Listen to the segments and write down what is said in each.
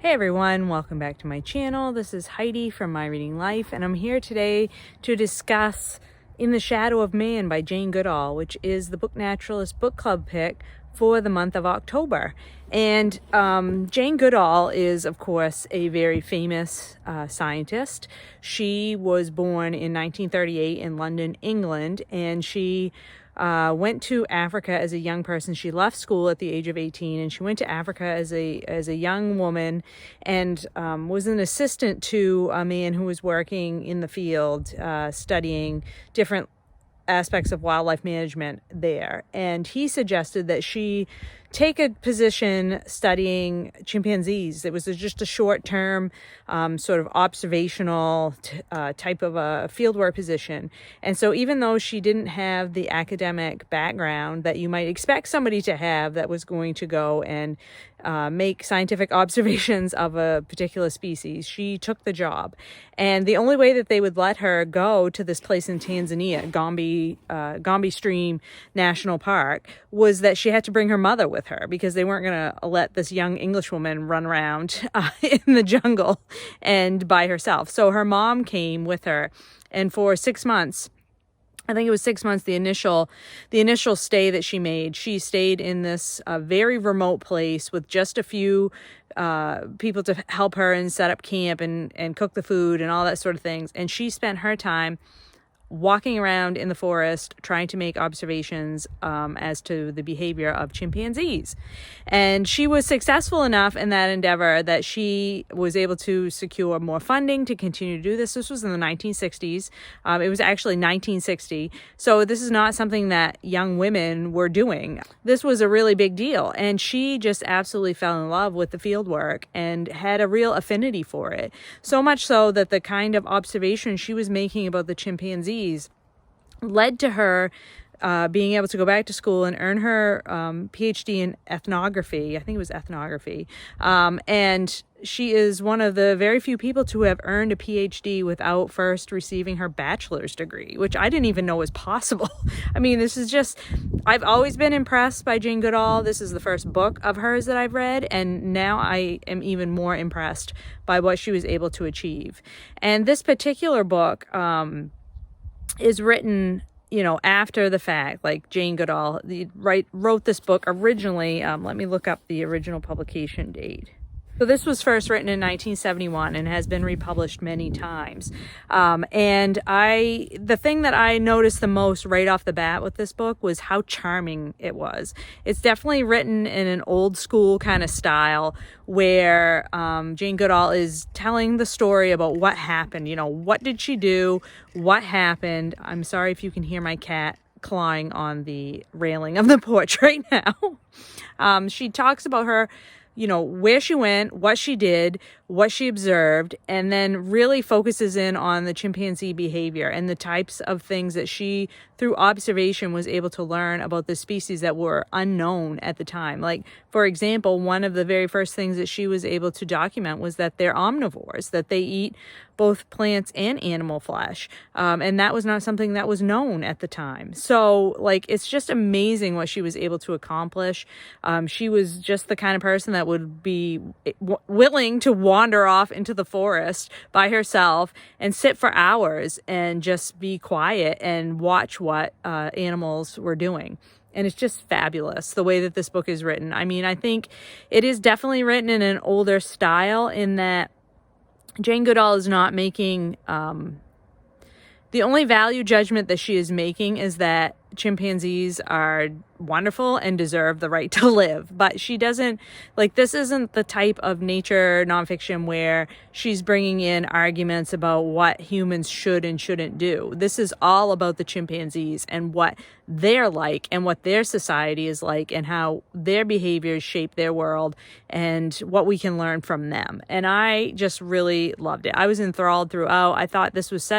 Hey everyone, welcome back to my channel. This is Heidi from My Reading Life, and I'm here today to discuss In the Shadow of Man by Jane Goodall, which is the Book Naturalist book club pick for the month of October. And Jane Goodall is, of course, a very famous scientist. She was born in 1938 in London, England, and she went to Africa as a young person. She left school at the age of 18, and she went to Africa as a young woman, and was an assistant to a man who was working in the field, studying different aspects of wildlife management there. And he suggested that she take a position studying chimpanzees. It was just a short-term sort of observational type of a fieldwork position. And so even though she didn't have the academic background that you might expect somebody to have that was going to go and make scientific observations of a particular species, she took the job. And the only way that they would let her go to this place in Tanzania, Gombe Stream National Park, was that she had to bring her mother with her, because they weren't going to let this young English woman run around in the jungle and by herself. So her mom came with her, and for 6 months, I think it was 6 months, the initial stay that she made, she stayed in this very remote place with just a few people to help her and set up camp and cook the food and all that sort of things. And she spent her time walking around in the forest trying to make observations as to the behavior of chimpanzees. And she was successful enough in that endeavor that she was able to secure more funding to continue to do this. This was in the 1960s. It was actually 1960. So this is not something that young women were doing. This was a really big deal. And she just absolutely fell in love with the field work and had a real affinity for it. So much so that the kind of observations she was making about the chimpanzees led to her being able to go back to school and earn her PhD in ethnography. I think it was ethnography. And she is one of the very few people to have earned a PhD without first receiving her bachelor's degree, which I didn't even know was possible. I mean, this is just, I've always been impressed by Jane Goodall. This is the first book of hers that I've read, and now I am even more impressed by what she was able to achieve. And this particular book is written, after the fact. Like, Jane Goodall wrote this book originally. Let me look up the original publication date. So this was first written in 1971 and has been republished many times. And the thing that I noticed the most right off the bat with this book was how charming it was. It's definitely written in an old school kind of style where Jane Goodall is telling the story about what happened. What did she do? What happened? I'm sorry if you can hear my cat clawing on the railing of the porch right now. She talks about her, where she went, what she did, what she observed, and then really focuses in on the chimpanzee behavior and the types of things that she, through observation, was able to learn about the species that were unknown at the time. Like, for example, one of the very first things that she was able to document was that they're omnivores, that they eat both plants and animal flesh. And that was not something that was known at the time. So, it's just amazing what she was able to accomplish. She was just the kind of person that would be willing to wander off into the forest by herself and sit for hours and just be quiet and watch what animals were doing. And it's just fabulous the way that this book is written. I mean, I think it is definitely written in an older style, in that Jane Goodall is not making, the only value judgment that she is making is that chimpanzees are wonderful and deserve the right to live. But she doesn't, this isn't the type of nature nonfiction where she's bringing in arguments about what humans should and shouldn't do. This is all about the chimpanzees and what they're like and what their society is like and how their behaviors shape their world and what we can learn from them. And I just really loved it. I was enthralled throughout. I thought this was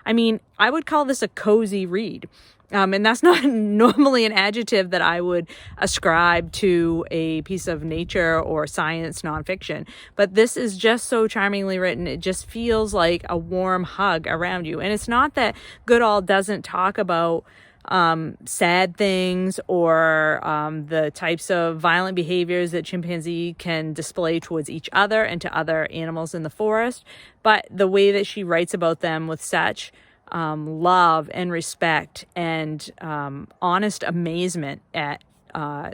I would call this a cozy read. And that's not normally an adjective that I would ascribe to a piece of nature or science nonfiction. But this is just so charmingly written. It just feels like a warm hug around you. And it's not that Goodall doesn't talk about sad things or the types of violent behaviors that chimpanzee can display towards each other and to other animals in the forest. But the way that she writes about them with such love and respect and honest amazement at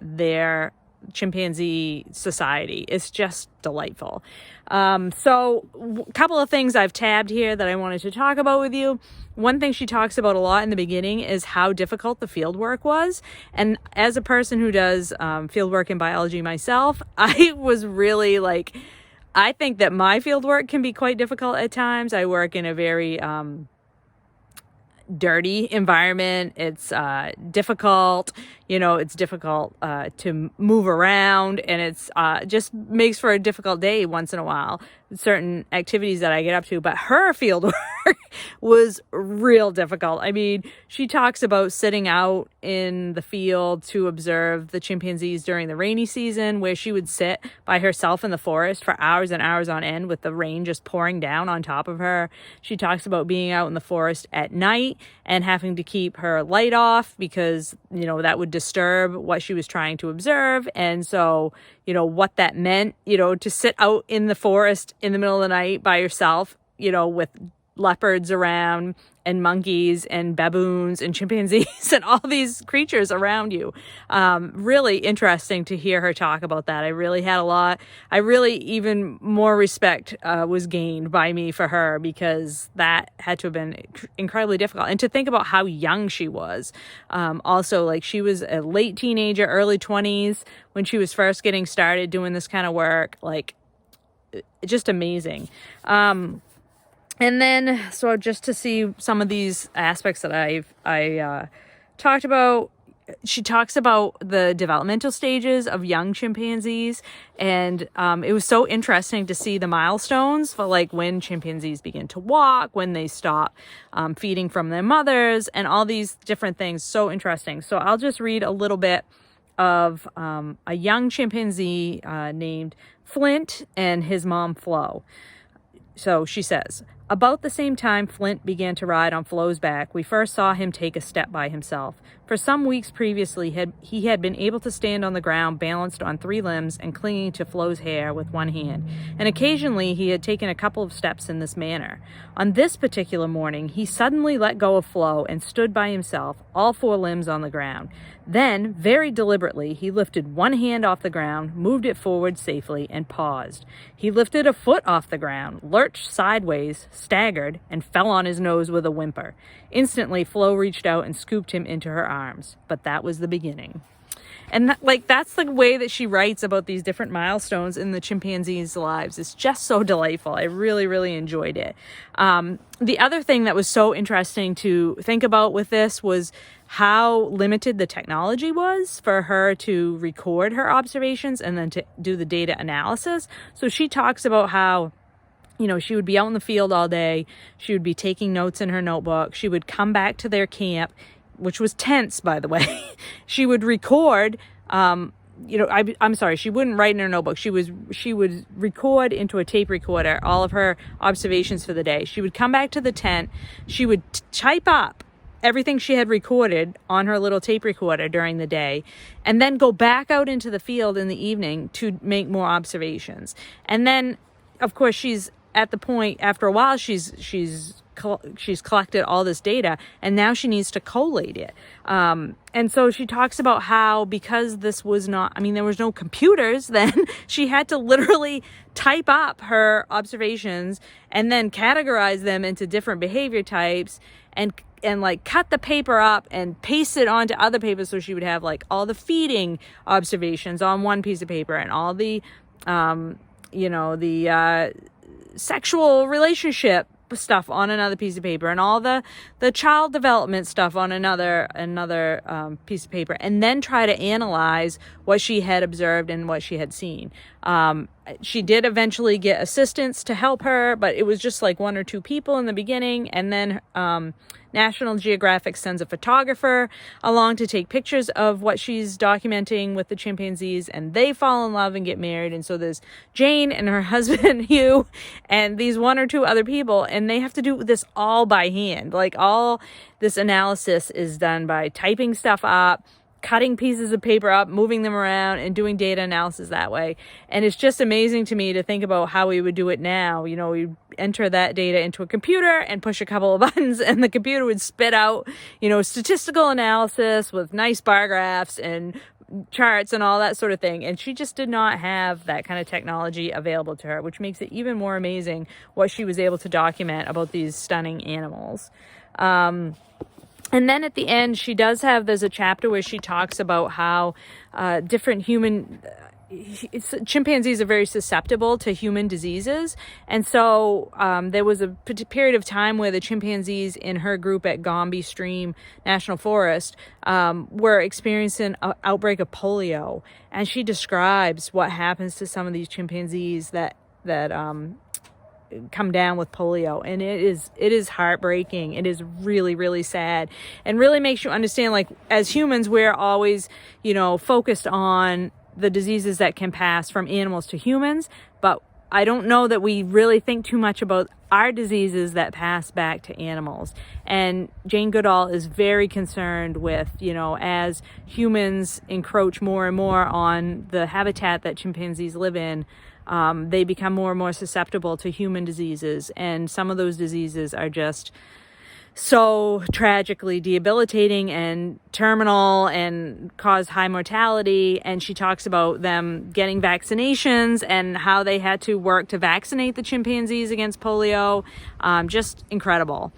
their chimpanzee society. It's just delightful. So a couple of things I've tabbed here that I wanted to talk about with you. One thing she talks about a lot in the beginning is how difficult the field work was. And as a person who does field work in biology myself, I was really like, I think that my field work can be quite difficult at times. I work in a very dirty environment. It's difficult, it's difficult to move around, and it's just makes for a difficult day once in a while, certain activities that I get up to. But her field work was real difficult. I mean, she talks about sitting out in the field to observe the chimpanzees during the rainy season, where she would sit by herself in the forest for hours and hours on end with the rain just pouring down on top of her. She talks about being out in the forest at night and having to keep her light off because, that would disturb what she was trying to observe. And so, what that meant, to sit out in the forest in the middle of the night by yourself, with leopards around and monkeys and baboons and chimpanzees and all these creatures around you. Really interesting to hear her talk about that. Even more respect was gained by me for her, because that had to have been incredibly difficult. And to think about how young she was. Also, like, she was a late teenager, early 20s when she was first getting started doing this kind of work. Like, just amazing. And then, so just to see some of these aspects that I talked about, she talks about the developmental stages of young chimpanzees, and it was so interesting to see the milestones for, like, when chimpanzees begin to walk, when they stop feeding from their mothers, and all these different things. So interesting. So I'll just read a little bit of a young chimpanzee named Flint and his mom Flo. So she says, about the same time Flint began to ride on Flo's back, we first saw him take a step by himself. For some weeks previously, he had been able to stand on the ground balanced on 3 limbs and clinging to Flo's hair with one hand, and occasionally he had taken a couple of steps in this manner. On this particular morning, he suddenly let go of Flo and stood by himself, all 4 limbs on the ground. Then, very deliberately, he lifted one hand off the ground, moved it forward safely, and paused. He lifted a foot off the ground, lurched sideways, staggered, and fell on his nose with a whimper. Instantly, Flo reached out and scooped him into her arms. But that was the beginning. And that's the way that she writes about these different milestones in the chimpanzees' lives. It's just so delightful. I really, really enjoyed it. The other thing that was so interesting to think about with this was how limited the technology was for her to record her observations and then to do the data analysis. So she talks about how, she would be out in the field all day. She would be taking notes in her notebook. She would come back to their camp, which was tents, by the way. She would record, I'm sorry, she wouldn't write in her notebook. She would record into a tape recorder all of her observations for the day. She would come back to the tent. She would type up everything she had recorded on her little tape recorder during the day, and then go back out into the field in the evening to make more observations. And then, of course, she's at the point, after a while, she's collected all this data, and now she needs to collate it. And so she talks about how, because this was not, there was no computers then, she had to literally type up her observations and then categorize them into different behavior types and like cut the paper up and paste it onto other papers. So she would have like all the feeding observations on one piece of paper and all the, sexual relationship stuff on another piece of paper, and all the child development stuff on another piece of paper, and then try to analyze what she had observed and what she had seen. She did eventually get assistance to help her, but it was just like 1 or 2 people in the beginning. And then National Geographic sends a photographer along to take pictures of what she's documenting with the chimpanzees, and they fall in love and get married. And so there's Jane and her husband Hugh and these 1 or 2 other people, and they have to do this all by hand. Like, all this analysis is done by typing stuff up, cutting pieces of paper up, moving them around, and doing data analysis that way. And it's just amazing to me to think about how we would do it now. You know, we enter that data into a computer and push a couple of buttons, and the computer would spit out, you know, statistical analysis with nice bar graphs and charts and all that sort of thing. And she just did not have that kind of technology available to her, which makes it even more amazing what she was able to document about these stunning animals. And then at the end, she does have, there's a chapter where she talks about how different chimpanzees are very susceptible to human diseases. And so there was a period of time where the chimpanzees in her group at Gombe Stream National Forest were experiencing an outbreak of polio. And she describes what happens to some of these chimpanzees that come down with polio, and it is heartbreaking. It is really, really sad, and really makes you understand, like, as humans, we're always, you know, focused on the diseases that can pass from animals to humans, but I don't know that we really think too much about our diseases that pass back to animals. And Jane Goodall is very concerned with, you know, as humans encroach more and more on the habitat that chimpanzees live in, they become more and more susceptible to human diseases. And some of those diseases are just so tragically debilitating and terminal and cause high mortality. And she talks about them getting vaccinations and how they had to work to vaccinate the chimpanzees against polio. Just incredible.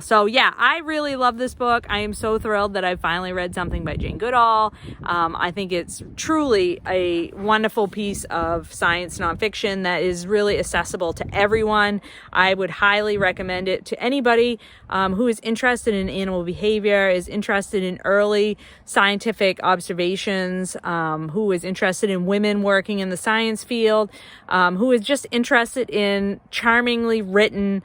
So yeah, I really love this book. I am so thrilled that I finally read something by Jane Goodall. I think it's truly a wonderful piece of science nonfiction that is really accessible to everyone. I would highly recommend it to anybody who is interested in animal behavior, is interested in early scientific observations, who is interested in women working in the science field, who is just interested in charmingly written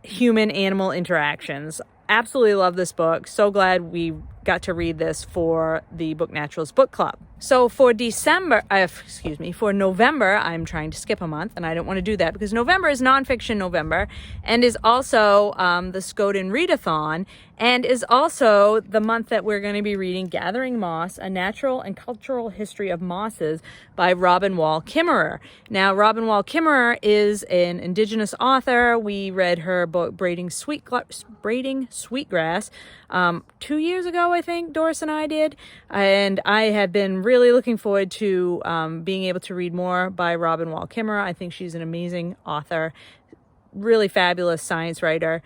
human-animal interactions. Absolutely love this book. So glad we got to read this for the Book Naturalist Book Club. So for November, I'm trying to skip a month, and I don't want to do that because November is nonfiction November, and is also the Skoden Readathon, and is also the month that we're going to be reading Gathering Moss, A Natural and Cultural History of Mosses by Robin Wall Kimmerer. Now, Robin Wall Kimmerer is an Indigenous author. We read her book Braiding Sweetgrass 2 years ago, I think Doris and I did, and I have been really looking forward to being able to read more by Robin Wall Kimmerer. I think she's an amazing author, really fabulous science writer.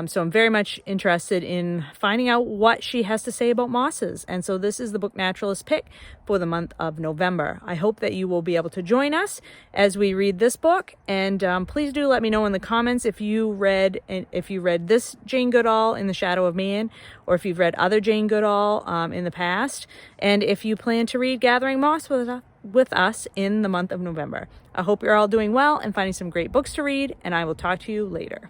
So I'm very much interested in finding out what she has to say about mosses. And so this is the Book Naturalist pick for the month of November. I hope that you will be able to join us as we read this book. And please do let me know in the comments if you read this Jane Goodall in the Shadow of Man, or if you've read other Jane Goodall in the past, and if you plan to read Gathering Moss with us in the month of November. I hope you're all doing well and finding some great books to read, and I will talk to you later.